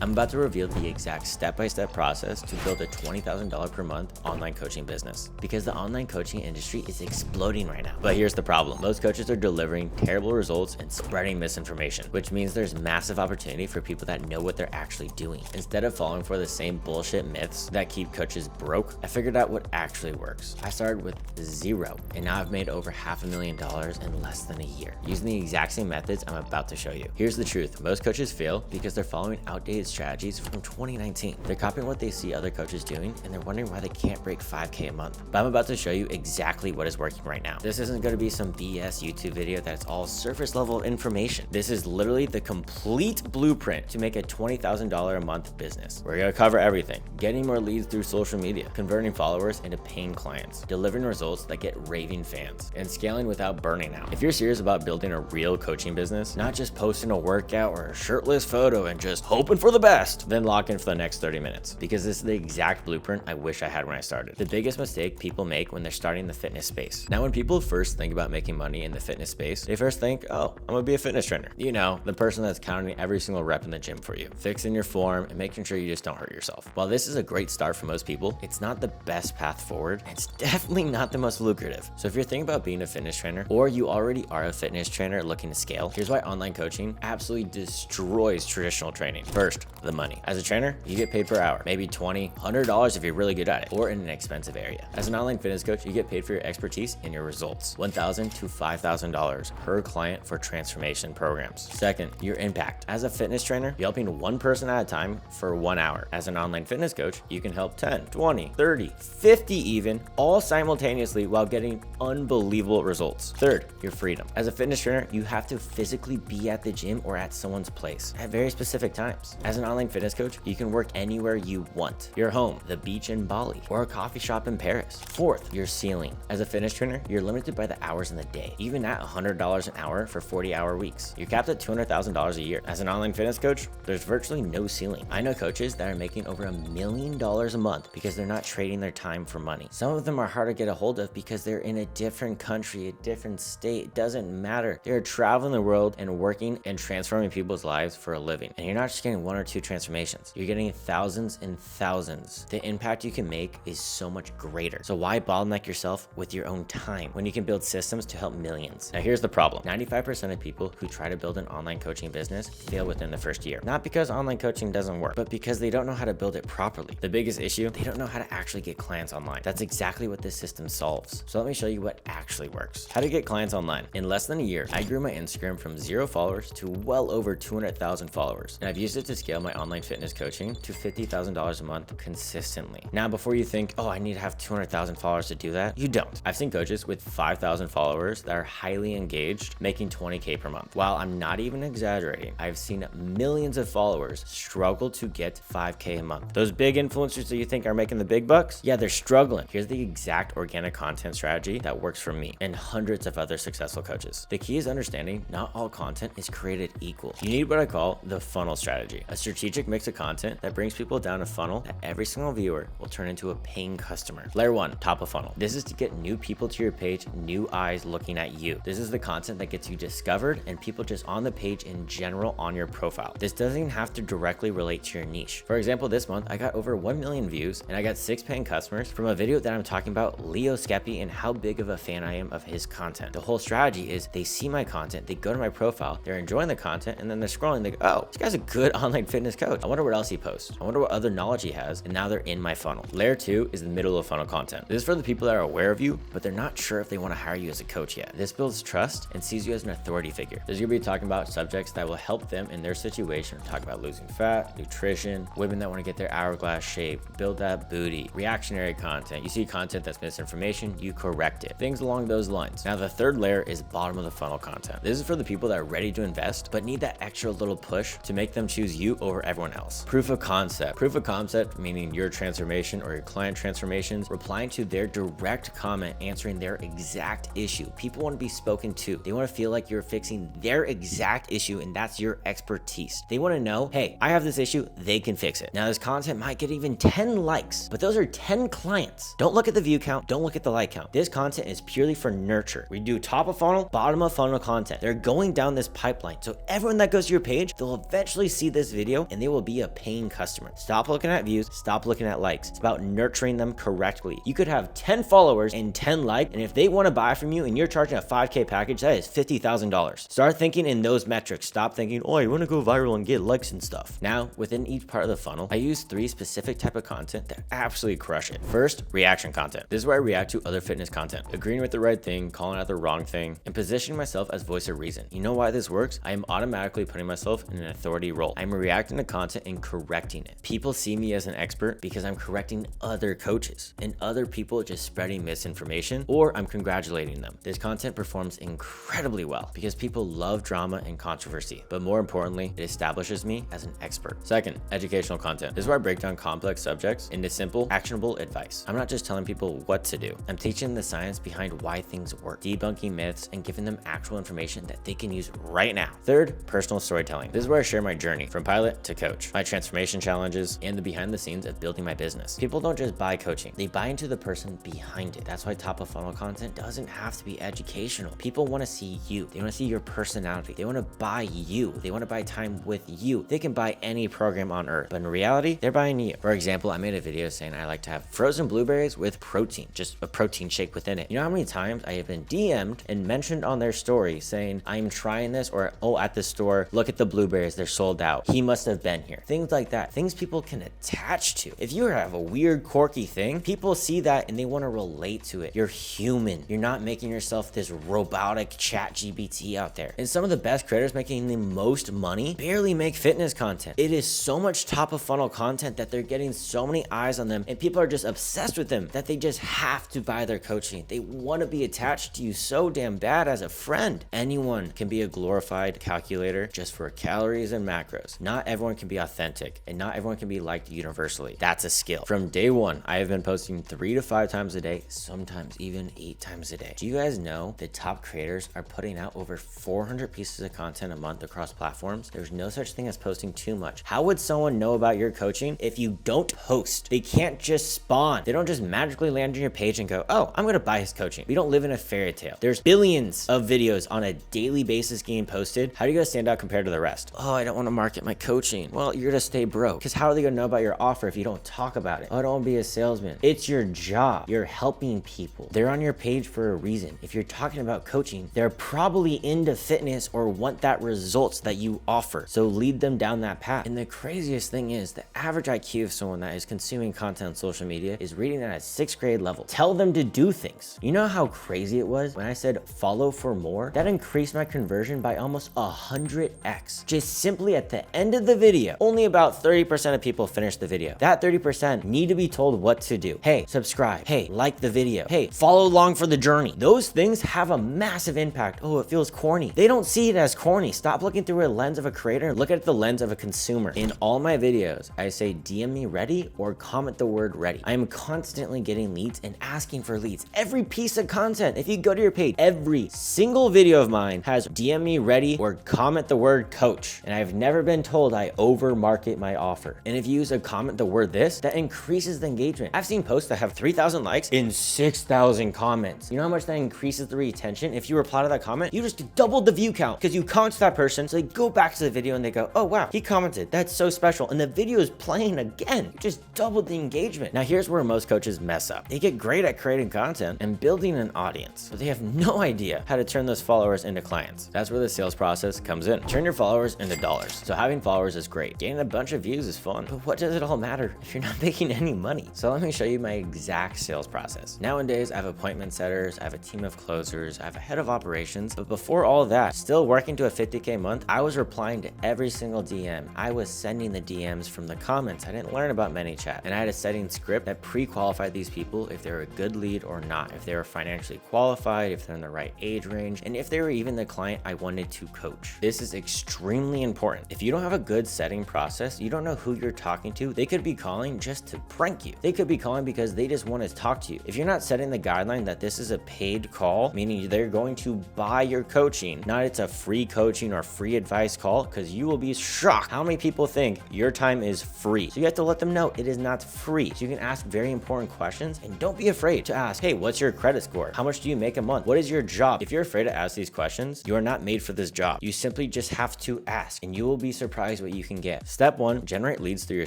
I'm about to reveal the exact step-by-step process to build a $20,000 per month online coaching business, because the online coaching industry is exploding right now. But here's the problem. Most coaches are delivering terrible results and spreading misinformation, which means there's massive opportunity for people that know what they're actually doing. Instead of falling for the same bullshit myths that keep coaches broke, I figured out what actually works. I started with zero, and now I've made over $500,000 in less than a year, using the exact same methods I'm about to show you. Here's the truth. Most coaches fail because they're following outdated strategies from 2019. They're copying what they see other coaches doing, and they're wondering why they can't break 5K a month. But I'm about to show you exactly what is working right now. This isn't going to be some BS YouTube video that's all surface level information. This is literally the complete blueprint to make a $20,000 a month business. We're going to cover everything: getting more leads through social media, converting followers into paying clients, delivering results that get raving fans, and scaling without burning out. If you're serious about building a real coaching business, not just posting a workout or a shirtless photo and just hoping for the best, then lock in for the next 30 minutes, because this is the exact blueprint I wish I had when I started. The biggest mistake people make when they're starting the fitness space. Now, when people first think about making money in the fitness space, they first think, oh, I'm gonna be a fitness trainer. You know, the person that's counting every single rep in the gym for you, fixing your form and making sure you just don't hurt yourself. While this is a great start for most people, it's not the best path forward, and it's definitely not the most lucrative. So if you're thinking about being a fitness trainer, or you already are a fitness trainer looking to scale, here's why online coaching absolutely destroys traditional training. First, the money. As a trainer, you get paid per hour, maybe $20, $100 if you're really good at it, or in an expensive area. As an online fitness coach, you get paid for your expertise and your results, $1,000 to $5,000 per client for transformation programs. Second, your impact. As a fitness trainer, you're helping one person at a time for 1 hour. As an online fitness coach, you can help 10, 20, 30, 50 even, all simultaneously while getting unbelievable results. Third, your freedom. As a fitness trainer, you have to physically be at the gym or at someone's place at very specific times. As an online fitness coach, you can work anywhere you want: your home, the beach in Bali, or a coffee shop in Paris. Fourth, your ceiling. As a fitness trainer, you're limited by the hours in the day. Even at $100 an hour for 40-hour weeks, you're capped at $200,000 a year. As an online fitness coach, there's virtually no ceiling. I know coaches that are making over $1 million a month because they're not trading their time for money. Some of them are hard to get a hold of because they're in a different country, a different state. It doesn't matter. They're traveling the world and working and transforming people's lives for a living. And you're not just getting 1 or 2 transformations. You're getting thousands and thousands. The impact you can make is so much greater. So why bottleneck yourself with your own time when you can build systems to help millions? Now here's the problem. 95% of people who try to build an online coaching business fail within the first year. Not because online coaching doesn't work, but because they don't know how to build it properly. The biggest issue, they don't know how to actually get clients online. That's exactly what this system solves. So let me show you what actually works. How to get clients online. In less than a year, I grew my Instagram from 0 followers to well over 200,000 followers. And I've used it to scale my online fitness coaching to $50,000 a month consistently. Now, before you think, oh, I need to have 200,000 followers to do that, you don't. I've seen coaches with 5,000 followers that are highly engaged making 20K per month. While I'm not even exaggerating, I've seen millions of followers struggle to get 5K a month. Those big influencers that you think are making the big bucks, yeah, they're struggling. Here's the exact organic content strategy that works for me and hundreds of other successful coaches. The key is understanding not all content is created equal. You need what I call the funnel strategy, a strategic mix of content that brings people down a funnel that every single viewer will turn into a paying customer. Layer 1, top of funnel. This is to get new people to your page, new eyes looking at you. This is the content that gets you discovered and people just on the page in general on your profile. This doesn't even have to directly relate to your niche. For example, this month I got over 1 million views and I got 6 paying customers from a video that I'm talking about Leo Skepi and how big of a fan I am of his content. The whole strategy is they see my content, they go to my profile, they're enjoying the content, and then they're scrolling, they go, oh, this guy's a good online fitness coach. I wonder what else he posts. I wonder what other knowledge he has, and now they're in my funnel. Layer 2 is the middle of funnel content. This is for the people that are aware of you, but they're not sure if they want to hire you as a coach yet. This builds trust and sees you as an authority figure. There's gonna be talking about subjects that will help them in their situation. Talk about losing fat, nutrition, women that want to get their hourglass shape, build that booty, reactionary content. You see content that's misinformation, you correct it. Things along those lines. Now the third layer is bottom of the funnel content. This is for the people that are ready to invest, but need that extra little push to make them choose you over everyone else. Proof of concept. Proof of concept, meaning your transformation or your client transformations, replying to their direct comment, answering their exact issue. People want to be spoken to. They want to feel like you're fixing their exact issue and that's your expertise. They want to know, hey, I have this issue, they can fix it. Now this content might get even 10 likes, but those are 10 clients. Don't look at the view count, don't look at the like count. This content is purely for nurture. We do top of funnel, bottom of funnel content. They're going down this pipeline. So everyone that goes to your page, they'll eventually see this video video and they will be a paying customer. Stop looking at views, stop looking at likes. It's about nurturing them correctly. You could have 10 followers and 10 likes, and if they want to buy from you and you're charging a 5K package, that is $50,000. Start thinking in those metrics. Stop thinking, oh, you want to go viral and get likes and stuff. Now, within each part of the funnel, I use 3 specific type of content that absolutely crush it. First, reaction content. This is where I react to other fitness content, agreeing with the right thing, calling out the wrong thing, and positioning myself as voice of reason. You know why this works? I am automatically putting myself in an authority role. I'm reacting to content and correcting it. People see me as an expert because I'm correcting other coaches and other people just spreading misinformation, or I'm congratulating them. This content performs incredibly well because people love drama and controversy, but more importantly, it establishes me as an expert. Second, educational content. This is where I break down complex subjects into simple, actionable advice. I'm not just telling people what to do. I'm teaching the science behind why things work, debunking myths, and giving them actual information that they can use right now. Third, personal storytelling. This is where I share my journey from pilot to coach, my transformation challenges, and the behind the scenes of building my business. People don't just buy coaching, they buy into the person behind it. That's why top of funnel content doesn't have to be educational. People want to see you. They want to see your personality. They want to buy you. They want to buy time with you. They can buy any program on earth, but in reality, they're buying you. For example, I made a video saying I like to have frozen blueberries with protein, just a protein shake within it. You know how many times I have been DM'd and mentioned on their story saying, I'm trying this, or, oh, at the store, look at the blueberries, they're sold out. He must have been here. Things like that. Things people can attach to. If you have a weird, quirky thing, people see that and they want to relate to it. You're human. You're not making yourself this robotic chat GPT out there. And some of the best creators making the most money barely make fitness content. It is so much top of funnel content that they're getting so many eyes on them, and people are just obsessed with them that they just have to buy their coaching. They want to be attached to you so damn bad as a friend. Anyone can be a glorified calculator just for calories and macros. Not everyone can be authentic, and not everyone can be liked universally. That's a skill. From day one, I have been posting 3 to 5 times a day, sometimes even 8 times a day. Do you guys know that top creators are putting out over 400 pieces of content a month across platforms? There's no such thing as posting too much. How would someone know about your coaching if you don't post? They can't just spawn. They don't just magically land on your page and go, oh, I'm gonna buy his coaching. We don't live in a fairy tale. There's billions of videos on a daily basis getting posted. How do you guys stand out compared to the rest? Oh, I don't want to market my coaching. Well, you're gonna stay broke, because how are they gonna know about your offer if you don't talk about it? Oh, I don't want to be a salesman. It's your job. You're helping people. They're on your page for a reason. If you're talking about coaching, they're probably into fitness or want that results that you offer. So lead them down that path. And the craziest thing is the average IQ of someone that is consuming content on social media is reading at a 6th grade level. Tell them to do things. You know how crazy it was when I said follow for more? That increased my conversion by almost 100x. Just simply at the end of the video, only about 30% of people finish the video. That 30% need to be told what to do. Hey, subscribe. Hey, like the video. Hey, follow along for the journey. Those things have a massive impact. Oh, it feels corny. They don't see it as corny. Stop looking through a lens of a creator and look at the lens of a consumer. In all my videos, I say DM me ready or comment the word ready. I am constantly getting leads and asking for leads. Every piece of content, if you go to your page, every single video of mine has DM me ready or comment the word coach. And I've never been told I over market my offer. And if you use a comment the word this, that increases the engagement. I've seen posts that have 3,000 likes in 6,000 comments. You know how much that increases the retention? If you reply to that comment, you just doubled the view count because you comment to that person. So they go back to the video and they go, oh wow, he commented. That's so special. And the video is playing again. You just doubled the engagement. Now here's where most coaches mess up. They get great at creating content and building an audience, but they have no idea how to turn those followers into clients. That's where the sales process comes in. Turn your followers into dollars. So having followers is great. Getting a bunch of views is fun, but what does it all matter if you're not making any money? So let me show you my exact sales process. Nowadays, I have appointment setters, I have a team of closers, I have a head of operations, but before all that, still working to a 50K month, I was replying to every single DM. I was sending the DMs from the comments. I didn't learn about ManyChat, and I had a setting script that pre-qualified these people if they were a good lead or not, if they were financially qualified, if they're in the right age range, and if they were even the client I wanted to coach. This is extremely important. If you don't have a good setting process, you don't know who you're talking to. They could be calling just to prank you. They could be calling because they just want to talk to you. If you're not setting the guideline that this is a paid call, meaning they're going to buy your coaching, not it's a free coaching or free advice call, because you will be shocked how many people think your time is free. So you have to let them know it is not free. So you can ask very important questions, and don't be afraid to ask, hey, what's your credit score? How much do you make a month? What is your job? If you're afraid to ask these questions, you are not made for this job. You simply just have to ask, and you will be surprised maximize what you can get. Step 1, generate leads through your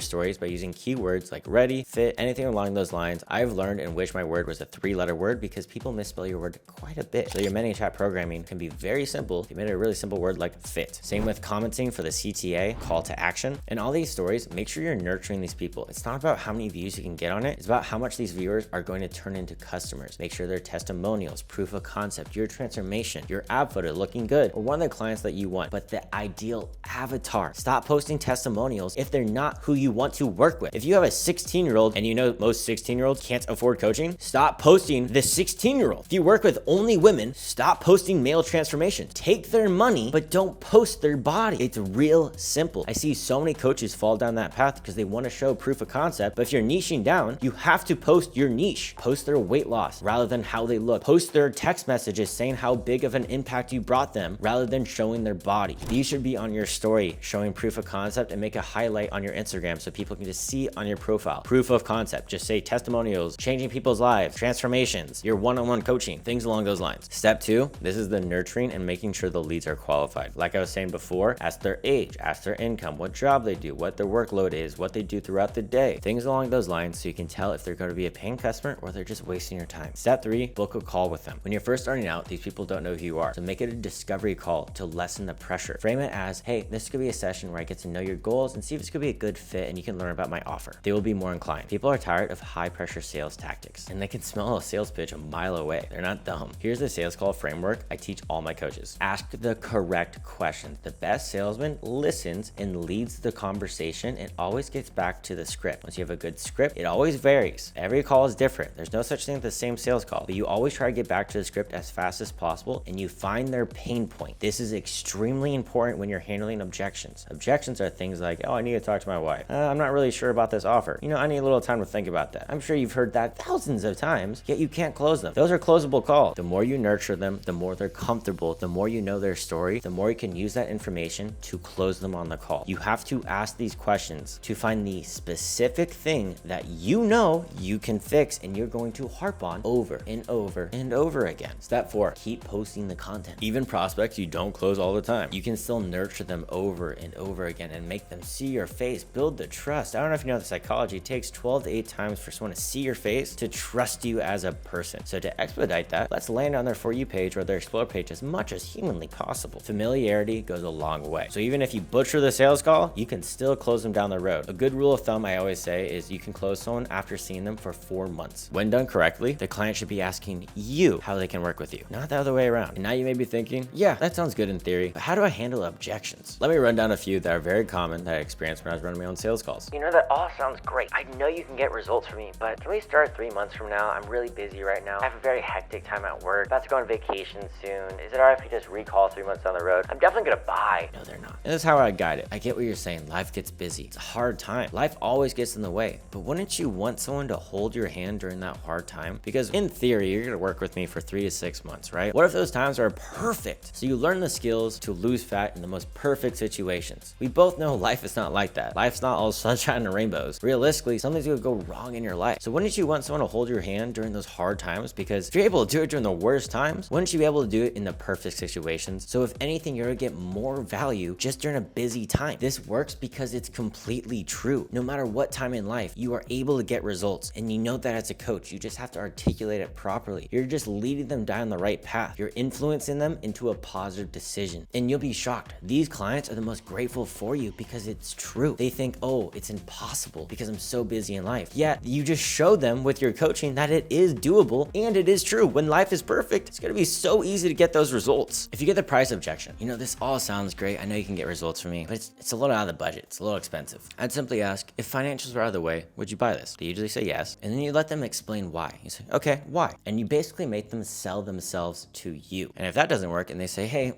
stories by using keywords like ready, fit, anything along those lines. I've learned and wish my word was a 3-letter word because people misspell your word quite a bit. So your ManyChat programming can be very simple if you made it a really simple word like fit. Same with commenting for the CTA, call to action. In all these stories, make sure you're nurturing these people. It's not about how many views you can get on it. It's about how much these viewers are going to turn into customers. Make sure they're testimonials, proof of concept, your transformation, your ab photo looking good, or one of the clients that you want, but the ideal avatar. Stop posting testimonials if they're not who you want to work with. If you have a 16-year-old and you know most 16-year-olds can't afford coaching, stop posting the 16-year-old. If you work with only women, stop posting male transformation. Take their money, but don't post their body. It's real simple. I see so many coaches fall down that path because they want to show proof of concept, but if you're niching down, you have to post your niche. Post their weight loss rather than how they look. Post their text messages saying how big of an impact you brought them rather than showing their body. These should be on your story showing proof of concept, and make a highlight on your Instagram so people can just see on your profile. Proof of concept. Just say testimonials, changing people's lives, transformations, your one-on-one coaching, things along those lines. Step 2, this is the nurturing and making sure the leads are qualified. Like I was saying before, ask their age, ask their income, what job they do, what their workload is, what they do throughout the day, things along those lines so you can tell if they're going to be a paying customer or they're just wasting your time. Step 3, book a call with them. When you're first starting out, these people don't know who you are, so make it a discovery call to lessen the pressure. Frame it as, hey, this could be a session where I get to know your goals and see if it's going to be a good fit and you can learn about my offer. They will be more inclined. People are tired of high pressure sales tactics and they can smell a sales pitch a mile away. They're not dumb. Here's the sales call framework I teach all my coaches. Ask the correct questions. The best salesman listens and leads the conversation and always gets back to the script. Once you have a good script, it always varies. Every call is different. There's no such thing as the same sales call, but you always try to get back to the script as fast as possible and you find their pain point. This is extremely important when you're handling objections. Objections are things like, oh, I need to talk to my wife. I'm not really sure about this offer. I need a little time to think about that. I'm sure you've heard that thousands of times, yet you can't close them. Those are closable calls. The more you nurture them, the more they're comfortable, the more you know their story, the more you can use that information to close them on the call. You have to ask these questions to find the specific thing that you know you can fix and you're going to harp on over and over and over again. Step 4, keep posting the content. Even prospects you don't close all the time, you can still nurture them over and over again and make them see your face, build the trust. I don't know if you know the psychology, it takes 12 to 8 times for someone to see your face to trust you as a person. So to expedite that, let's land on their For You page or their Explore page as much as humanly possible. Familiarity goes a long way. So even if you butcher the sales call, you can still close them down the road. A good rule of thumb I always say is you can close someone after seeing them for 4 months. When done correctly, the client should be asking you how they can work with you, not the other way around. And now you may be thinking, yeah, that sounds good in theory, but how do I handle objections? Let me run down a few that are very common that I experienced when I was running my own sales calls. That all sounds great. I know you can get results for me, but can we start 3 months from now? I'm really busy right now. I have a very hectic time at work. About to go on vacation soon. Is it alright if we just recall 3 months down the road? I'm definitely gonna buy. No, they're not. And that's how I guide it. I get what you're saying. Life gets busy. It's a hard time. Life always gets in the way. But wouldn't you want someone to hold your hand during that hard time? Because in theory, you're gonna work with me for 3 to 6 months, right? What if those times are perfect? So you learn the skills to lose fat in the most perfect situations. We both know life is not like that. Life's not all sunshine and rainbows. Realistically, something's gonna go wrong in your life. So wouldn't you want someone to hold your hand during those hard times? Because if you're able to do it during the worst times, wouldn't you be able to do it in the perfect situations? So if anything, you're gonna get more value just during a busy time. This works because it's completely true. No matter what time in life, you are able to get results. And you know that as a coach, you just have to articulate it properly. You're just leading them down the right path. You're influencing them into a positive decision. And you'll be shocked. These clients are the most grateful for you because it's true. They think, oh, it's impossible because I'm so busy in life. Yet you just showed them with your coaching that it is doable and it is true. When life is perfect, it's gonna be so easy to get those results. If you get the price objection, this all sounds great. I know you can get results from me, but it's a little out of the budget. It's a little expensive. I'd simply ask, if financials were out of the way, would you buy this? They usually say yes. And then you let them explain why. You say, okay, why? And you basically make them sell themselves to you. And if that doesn't work and they say, hey,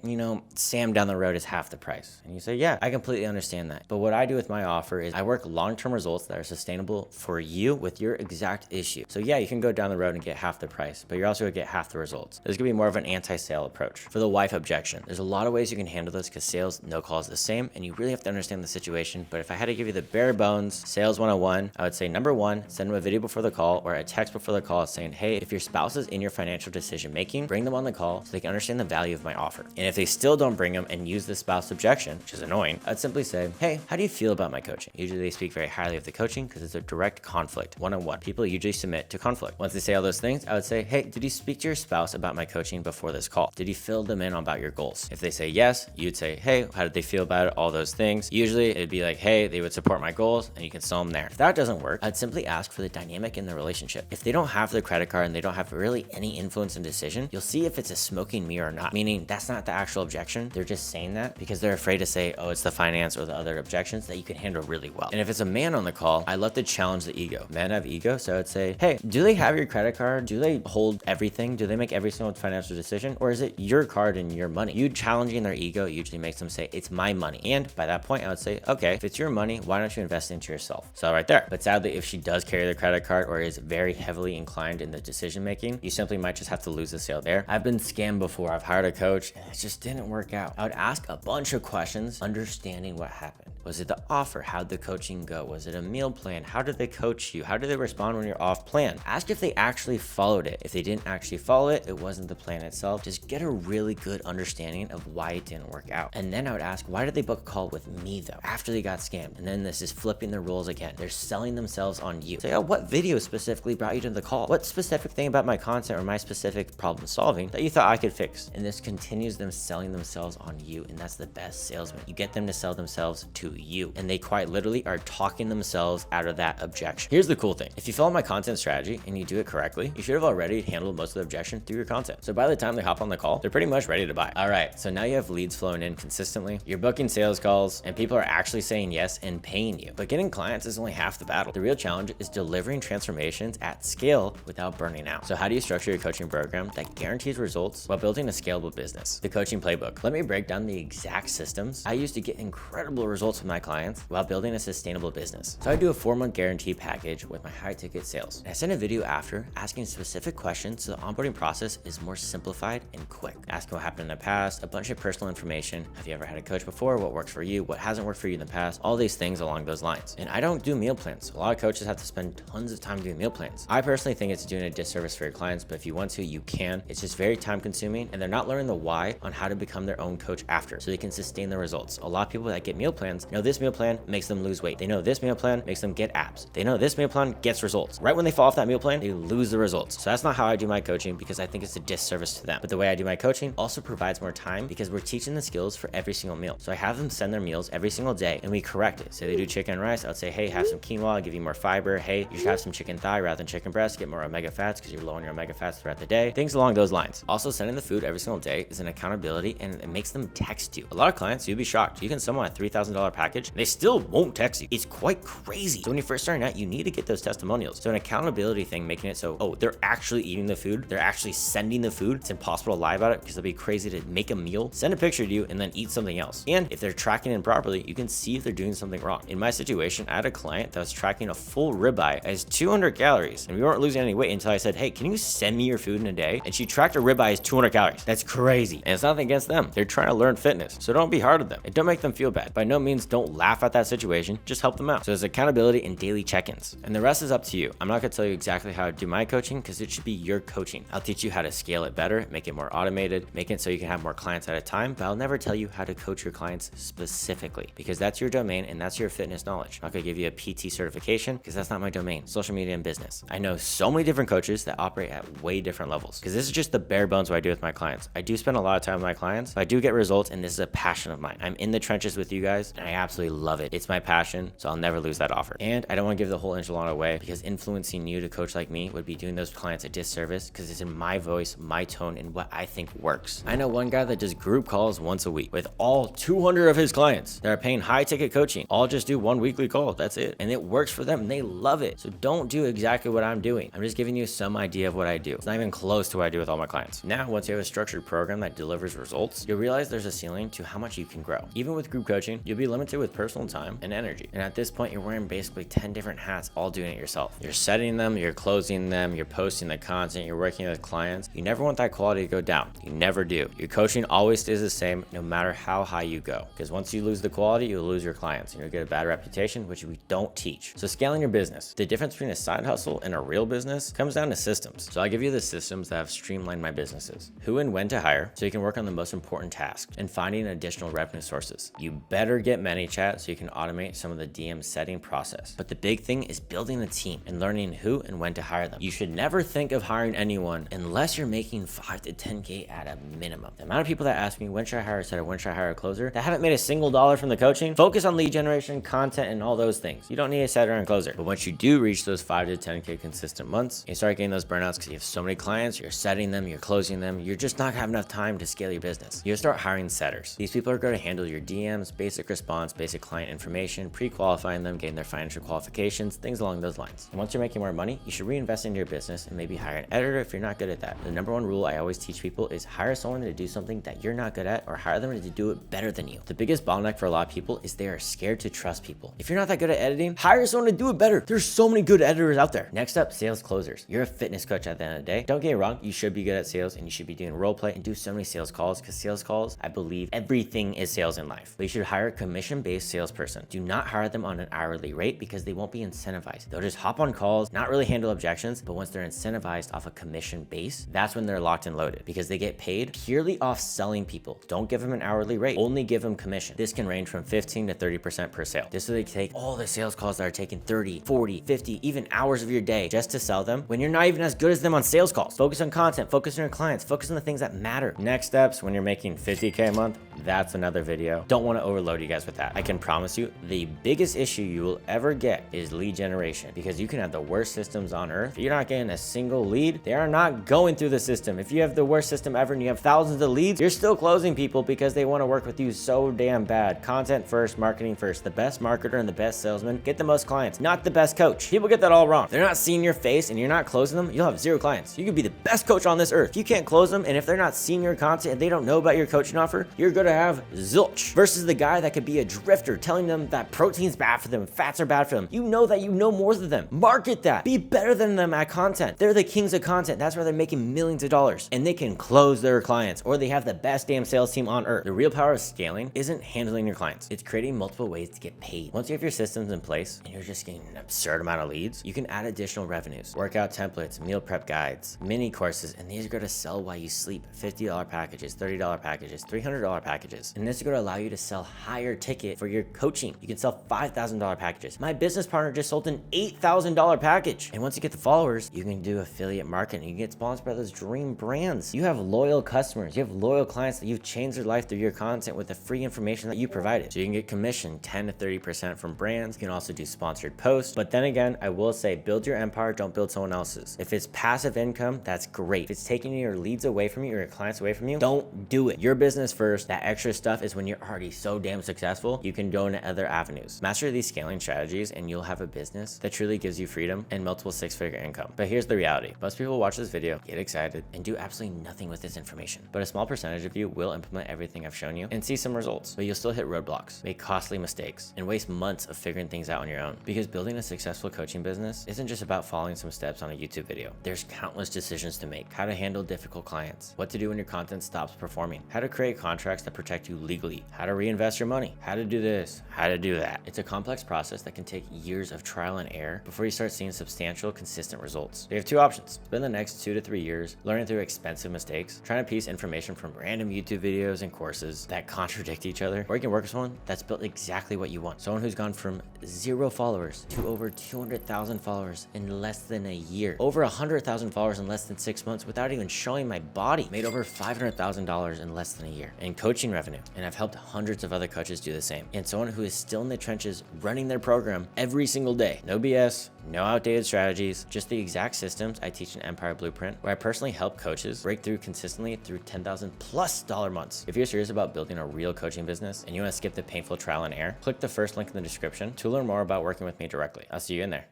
Sam down the road is half the price. And you say, yeah, I completely understand that. But what I do with my offer is I work long-term results that are sustainable for you with your exact issue. So yeah, you can go down the road and get half the price, but you're also gonna get half the results. There's gonna be more of an anti-sale approach. For the wife objection, there's a lot of ways you can handle this because sales, no call is the same, and you really have to understand the situation. But if I had to give you the bare bones sales 101, I would say number 1, send them a video before the call or a text before the call saying, hey, if your spouse is in your financial decision making, bring them on the call so they can understand the value of my offer. And if they still don't bring them and use the spouse objection, which is annoying, I'd simply say, hey, how do you feel about my coaching? Usually they speak very highly of the coaching because it's a direct conflict, one-on-one. People usually submit to conflict. Once they say all those things, I would say, hey, did you speak to your spouse about my coaching before this call? Did you fill them in about your goals? If they say yes, you'd say, hey, how did they feel about it? All those things. Usually it'd be like, hey, they would support my goals, and you can sell them there. If that doesn't work, I'd simply ask for the dynamic in the relationship. If they don't have the credit card and they don't have really any influence in decision, you'll see if it's a smoking mirror or not, meaning that's not the actual objection. They're just saying that because they're afraid to say, oh, it's the finance or the other objections that you can handle really well. And if it's a man on the call, I love to challenge the ego. Men have ego, so I'd say, hey, do they have your credit card? Do they hold everything? Do they make every single financial decision? Or is it your card and your money? You challenging their ego usually makes them say, it's my money. And by that point, I would say, okay, if it's your money, why don't you invest into yourself? So right there. But sadly, if she does carry the credit card or is very heavily inclined in the decision making, you simply might just have to lose the sale there. I've been scammed before. I've hired a coach and it just didn't work out. I would ask a bunch of questions, understanding what happened. Was it the offer? How'd the coaching go? Was it a meal plan? How did they coach you? How did they respond when you're off plan? Ask if they actually followed it. If they didn't actually follow it, it wasn't the plan itself. Just get a really good understanding of why it didn't work out. And then I would ask, why did they book a call with me though, after they got scammed? And then this is flipping the roles again. They're selling themselves on you. Say, oh, what video specifically brought you to the call? What specific thing about my content or my specific problem solving that you thought I could fix? And this continues them selling themselves on you. And that's the best salesman. You get them to sell themselves to you. And they quite literally are talking themselves out of that objection. Here's the cool thing. If you follow my content strategy and you do it correctly, you should have already handled most of the objection through your content. So by the time they hop on the call, they're pretty much ready to buy. All right, so now you have leads flowing in consistently. You're booking sales calls and people are actually saying yes and paying you. But getting clients is only half the battle. The real challenge is delivering transformations at scale without burning out. So how do you structure your coaching program that guarantees results while building a scalable business? The coaching playbook. Let me break down the exact systems I use to get incredible results with my clients while building a sustainable business. So I do a 4-month guarantee package with my high ticket sales. And I send a video after asking specific questions so the onboarding process is more simplified and quick. Asking what happened in the past, a bunch of personal information. Have you ever had a coach before? What works for you? What hasn't worked for you in the past? All these things along those lines. And I don't do meal plans. A lot of coaches have to spend tons of time doing meal plans. I personally think it's doing a disservice for your clients, but if you want to, you can. It's just very time consuming and they're not learning the why on how to become their own coach after so they can sustain the results. A lot of people that get meal plans know this meal plan makes them lose weight. They know this meal plan makes them get abs. They know this meal plan gets results. Right when they fall off that meal plan, they lose the results. So that's not how I do my coaching because I think it's a disservice to them. But the way I do my coaching also provides more time because we're teaching the skills for every single meal. So I have them send their meals every single day and we correct it. So they do chicken and rice. I would say, hey, have some quinoa, I'll give you more fiber. Hey, you should have some chicken thigh rather than chicken breast, get more omega fats because you're low on your omega fats throughout the day. Things along those lines. Also, sending the food every single day is an accountability and it makes them text you. A lot of clients, you'd be shocked. You can sell them a $3,000 package, and they still won't text you. It's quite crazy. So when you're first starting out, you need to get those testimonials. So an accountability thing, making it so, oh, they're actually eating the food. They're actually sending the food. It's impossible to lie about it because it'll be crazy to make a meal, send a picture to you, and then eat something else. And if they're tracking it properly, you can see if they're doing something wrong. In my situation, I had a client that was tracking a full ribeye as 200 calories, and we weren't losing any weight until I said, hey, can you send me your food in a day? And she tracked a ribeye as 200 calories. That's crazy. And it's nothing against them. They're trying to learn fitness. So don't be hard on them. And don't make them feel bad. By no means don't laugh at that situation. Just help them out. So there's accountability and daily check-ins. And the rest is up to you. I'm not gonna tell you exactly how to do my coaching because it should be your coaching. I'll teach you how to scale it better, make it more automated, make it so you can have more clients at a time, but I'll never tell you how to coach your clients specifically because that's your domain and that's your fitness knowledge. I'm not gonna give you a PT certification because that's not my domain. Social media and business. I know so many different coaches that operate at way different levels because this is just the bare bones what I do with my clients. I do spend a lot of time with my clients, but I do get results and this is a passion of mine. I'm in the trenches with you guys and I absolutely love it. It's my passion, so I'll never lose that offer. And I don't want to give the whole enchilada away because influencing you to coach like me would be doing those clients a disservice because it's in my voice, my tone, and what I think works. I know one guy that does group calls once a week with all 200 of his clients that are paying high ticket coaching. All just do one weekly call. That's it. And it works for them and they love it. So don't do exactly what I'm doing. I'm just giving you some idea of what I do. It's not even close to what I do with all my clients. Now, once you have a structured program that delivers results, you'll realize there's a ceiling to how much you can grow. Even with group coaching, you'll be limited with personal time and energy. And at this point, you're wearing basically 10 different hats, all doing it yourself. You're setting them, you're closing them, you're posting the content, you're working with clients. You never want that quality to go down. You never do. Your coaching always stays the same no matter how high you go. Because once you lose the quality, you'll lose your clients and you'll get a bad reputation, which we don't teach. So scaling your business. The difference between a side hustle and a real business comes down to systems. So I'll give you the systems that have streamlined my businesses. Who and when to hire so you can work on the most important tasks and finding additional revenue sources. You better get ManyChat so you can automate some of the DM setting process. But the big thing is building a team and learning who and when to hire them. You should never think of hiring anyone unless you're making 5 to 10K at a minimum. The amount of people that ask me, when should I hire a setter, when should I hire a closer, that haven't made a single dollar from the coaching, focus on lead generation, content, and all those things. You don't need a setter and closer. But once you do reach those 5 to 10K consistent months, you start getting those burnouts because you have so many clients, you're setting them, you're closing them, you're just not having enough time to scale your business. You start hiring setters. These people are going to handle your DMs, basic response, basic client information, pre-qualifying them, getting their financial qualifications, things along those lines. And once you're making more money, you should reinvest into your business and maybe hire an editor if you're not good at that. The number one rule I always teach people is hire someone to do something that you're not good at, or hire them to do it better than you. The biggest bottleneck for a lot of people is they are scared to trust people. If you're not that good at editing, hire someone to do it better. There's so many good editors out there. Next up, sales closers. You're a fitness coach at the end of the day. Don't get me wrong, you should be good at sales and you should be doing role play and do so many sales calls, because sales calls, I believe everything is sales in life. But you should hire a commission-based salesperson. Do not hire them on an hourly rate because they won't be incentivized. They'll just hop on calls, not really handle objections, but once they're incentivized off a commission base, that's when they're locked and loaded, because they get paid purely off selling people. Don't give them an hourly rate, only give them commission. This can range from 15 to 30% per sale. This is so they take all the sales calls that are taking 30, 40, 50, even hours of your day just to sell them when you're not even as good as them on sales calls. Focus on content, focus on your clients, focus on the things that matter. Next steps, when you're making 50K a month, that's another video. Don't want to overload you guys with that. I can promise you the biggest issue you will ever get is lead generation, because you can have the worst systems on earth. If you're not getting a single lead, they are not going through the system. If you have the worst system ever and you have thousands of leads, you're still closing people because they want to work with you so damn bad. Content first, marketing first. The best marketer and the best salesman get the most clients, not the best coach. People get that all wrong. If they're not seeing your face and you're not closing them, you'll have 0 clients. You could be the best coach on this earth. If you can't close them, and if they're not seeing your content and they don't know about your coaching offer, you're going to have zilch. Versus the guy that could be a drifter telling them that protein's bad for them, fats are bad for them. You know that you know more than them. Market that. Be better than them at content. They're the kings of content. That's where they're making millions of dollars, and they can close their clients, or they have the best damn sales team on earth. The real power of scaling isn't handling your clients. It's creating multiple ways to get paid. Once you have your systems in place and you're just getting an absurd amount of leads, you can add additional revenues, workout templates, meal prep guides, mini courses, and these are going to sell while you sleep. $50 packages, $30 packages, $300 packages. And this is going to allow you to sell higher ticket for your coaching. You can sell $5,000 packages. My business partner just sold an $8,000 package. And once you get the followers, you can do affiliate marketing. You can get sponsored by those dream brands. You have loyal customers. You have loyal clients that you've changed their life through your content with the free information that you provided. So you can get commission 10 to 30% from brands. You can also do sponsored posts. But then again, I will say, build your empire, don't build someone else's. If it's passive income, that's great. If it's taking your leads away from you or your clients away from you, don't do it. Your business first. That extra stuff is when you're already so damn successful, you can go into other avenues. Master these scaling strategies and you'll have a business that truly gives you freedom and multiple 6-figure income. But here's the reality. Most people watch this video, get excited, and do absolutely nothing with this information. But a small percentage of you will implement everything I've shown you and see some results. But you'll still hit roadblocks, make costly mistakes, and waste months of figuring things out on your own. Because building a successful coaching business isn't just about following some steps on a YouTube video. There's countless decisions to make. How to handle difficult clients, what to do when your content stops performing, how to create contracts that protect you legally, how to reinvest your money, how to do this, how to do that. It's a complex process that can take years of trial and error before you start seeing substantial, consistent results. You have 2 options. Spend the next 2 to 3 years learning through expensive mistakes, trying to piece information from random YouTube videos and courses that contradict each other, or you can work with someone that's built exactly what you want. Someone who's gone from 0 followers to over 200,000 followers in less than a year, over 100,000 followers in less than 6 months without even showing my body, made over $500,000 in less than a year in coaching revenue. And I've helped hundreds of other coaches do the same. And someone who is still in the trenches running their program every single day. No BS, no outdated strategies, just the exact systems I teach in Empire Blueprint, where I personally help coaches break through consistently through $10,000+ months. If you're serious about building a real coaching business and you want to skip the painful trial and error, click the first link in the description to learn more about working with me directly. I'll see you in there.